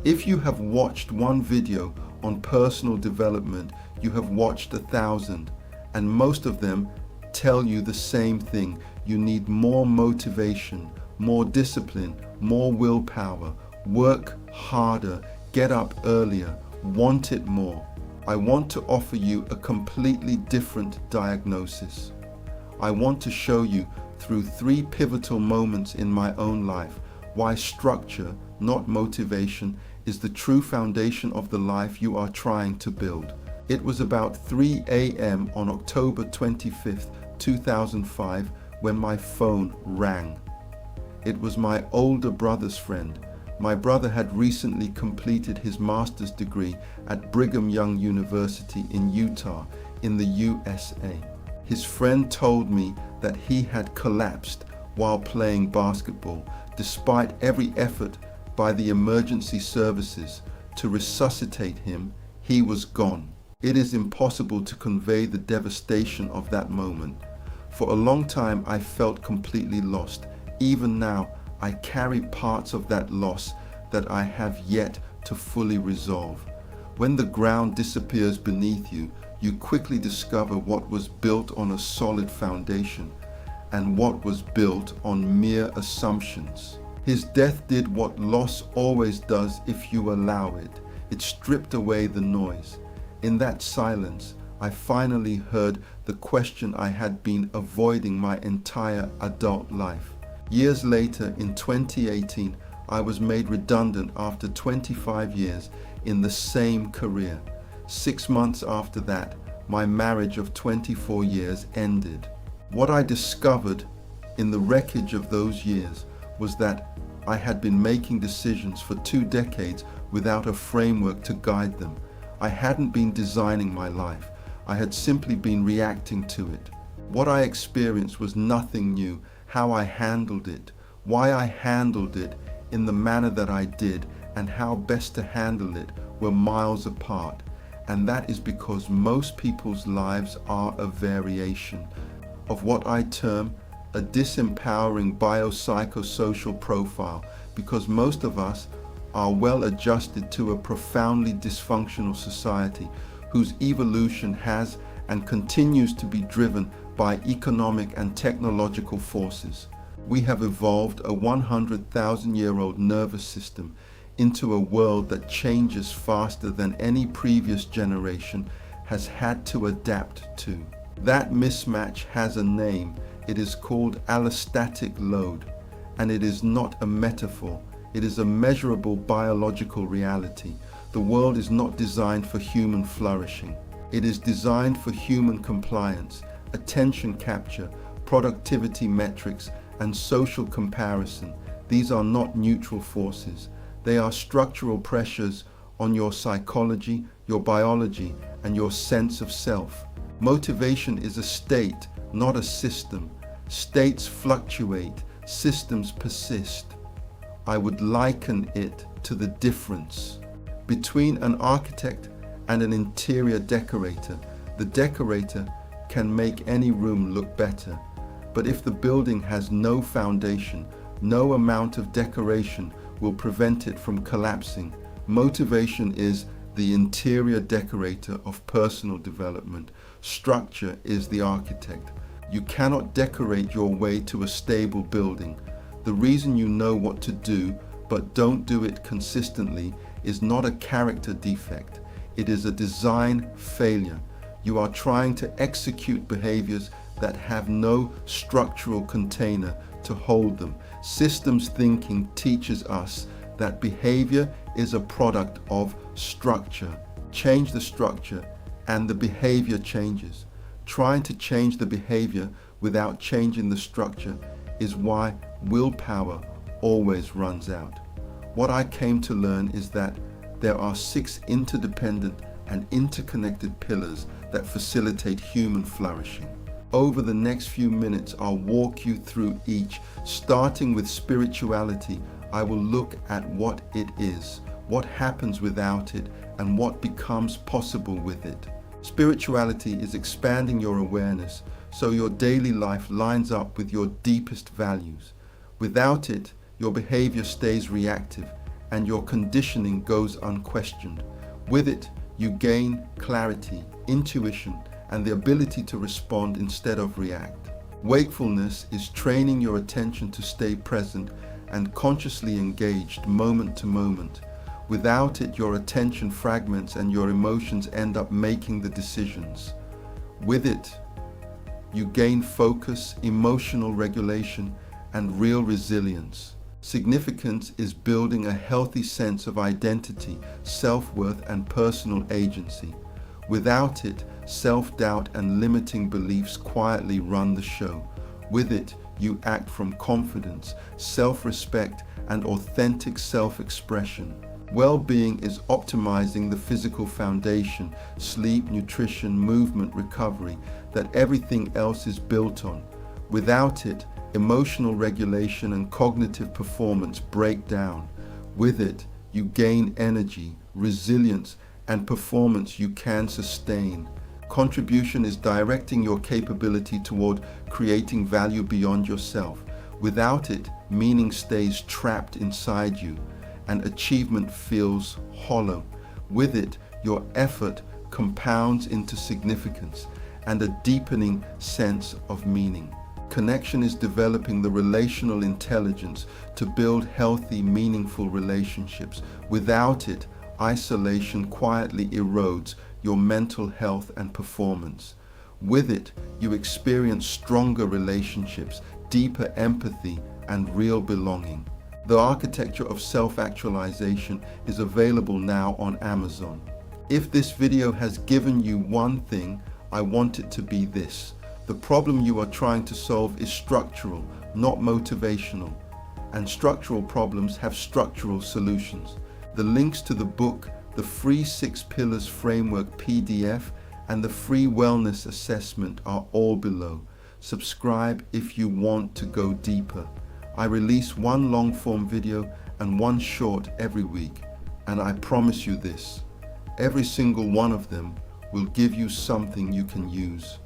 If you have watched one video on personal development, you have watched 1,000, and most of them tell you the same thing. You need more motivation, more discipline, more willpower, work harder, get up earlier, want it more. I want to offer you a completely different diagnosis. I want to show you through 3 pivotal moments in my own life why structure, not motivation, is the true foundation of the life you are trying to build. It was about 3 a.m. on October 25th, 2005, when my phone rang. It was my older brother's friend. My brother had recently completed his master's degree at Brigham Young University in Utah, in the USA. His friend told me that he had collapsed while playing basketball, despite every effort by the emergency services to resuscitate him. He was gone. It is impossible to convey the devastation of that moment. For a long time, I felt completely lost. Even now, I carry parts of that loss that I have yet to fully resolve. When the ground disappears beneath you, you quickly discover what was built on a solid foundation and what was built on mere assumptions. His death did what loss always does if you allow it. It stripped away the noise. In that silence, I finally heard the question I had been avoiding my entire adult life. Years later, in 2018, I was made redundant after 25 years in the same career. 6 months after that, my marriage of 24 years ended. What I discovered in the wreckage of those years was that I had been making decisions for 2 decades without a framework to guide them. I hadn't been designing my life. I had simply been reacting to it. What I experienced was nothing new. How I handled it, why I handled it in the manner that I did, and how best to handle it were miles apart. And that is because most people's lives are a variation of what I term a disempowering biopsychosocial profile, because most of us are well adjusted to a profoundly dysfunctional society whose evolution has and continues to be driven by economic and technological forces. We have evolved a 100,000-year-old nervous system into a world that changes faster than any previous generation has had to adapt to. That mismatch has a name. It is called allostatic load, and it is not a metaphor. It is a measurable biological reality. The world is not designed for human flourishing. It is designed for human compliance, attention capture, productivity metrics, and social comparison. These are not neutral forces. They are structural pressures on your psychology, your biology, and your sense of self. Motivation is a state, not a system. States fluctuate, systems persist. I would liken it to the difference between an architect and an interior decorator. The decorator can make any room look better, but if the building has no foundation, no amount of decoration will prevent it from collapsing. Motivation is the interior decorator of personal development. Structure is the architect. You cannot decorate your way to a stable building. The reason you know what to do but don't do it consistently is not a character defect. It is a design failure. You are trying to execute behaviors that have no structural container to hold them. Systems thinking teaches us that behavior is a product of structure. Change the structure and the behavior changes. Trying to change the behavior without changing the structure is why willpower always runs out. What I came to learn is that there are 6 interdependent and interconnected pillars that facilitate human flourishing. Over the next few minutes, I'll walk you through each. Starting with spirituality, I will look at what it is, what happens without it, and what becomes possible with it. Spirituality is expanding your awareness so your daily life lines up with your deepest values. Without it, your behavior stays reactive and your conditioning goes unquestioned. With it, you gain clarity, intuition, and the ability to respond instead of react. Wakefulness is training your attention to stay present and consciously engaged moment to moment. Without it, your attention fragments and your emotions end up making the decisions. With it, you gain focus, emotional regulation, and real resilience. Significance is building a healthy sense of identity, self-worth, and personal agency. Without it, self-doubt and limiting beliefs quietly run the show. With it, you act from confidence, self-respect, and authentic self-expression. Well-being is optimizing the physical foundation, sleep, nutrition, movement, recovery, that everything else is built on. Without it, emotional regulation and cognitive performance break down. With it, you gain energy, resilience, and performance you can sustain. Contribution is directing your capability toward creating value beyond yourself. Without it, meaning stays trapped inside you, and achievement feels hollow. With it, your effort compounds into significance and a deepening sense of meaning. Connection is developing the relational intelligence to build healthy, meaningful relationships. Without it, isolation quietly erodes your mental health and performance. With it, you experience stronger relationships, deeper empathy, and real belonging. The Architecture of Self-Actualization is available now on Amazon. If this video has given you one thing, I want it to be this. The problem you are trying to solve is structural, not motivational. And structural problems have structural solutions. The links to the book, the free 6 Pillars Framework PDF, and the free wellness assessment are all below. Subscribe if you want to go deeper. I release one long-form video and one short every week, and I promise you this, every single one of them will give you something you can use.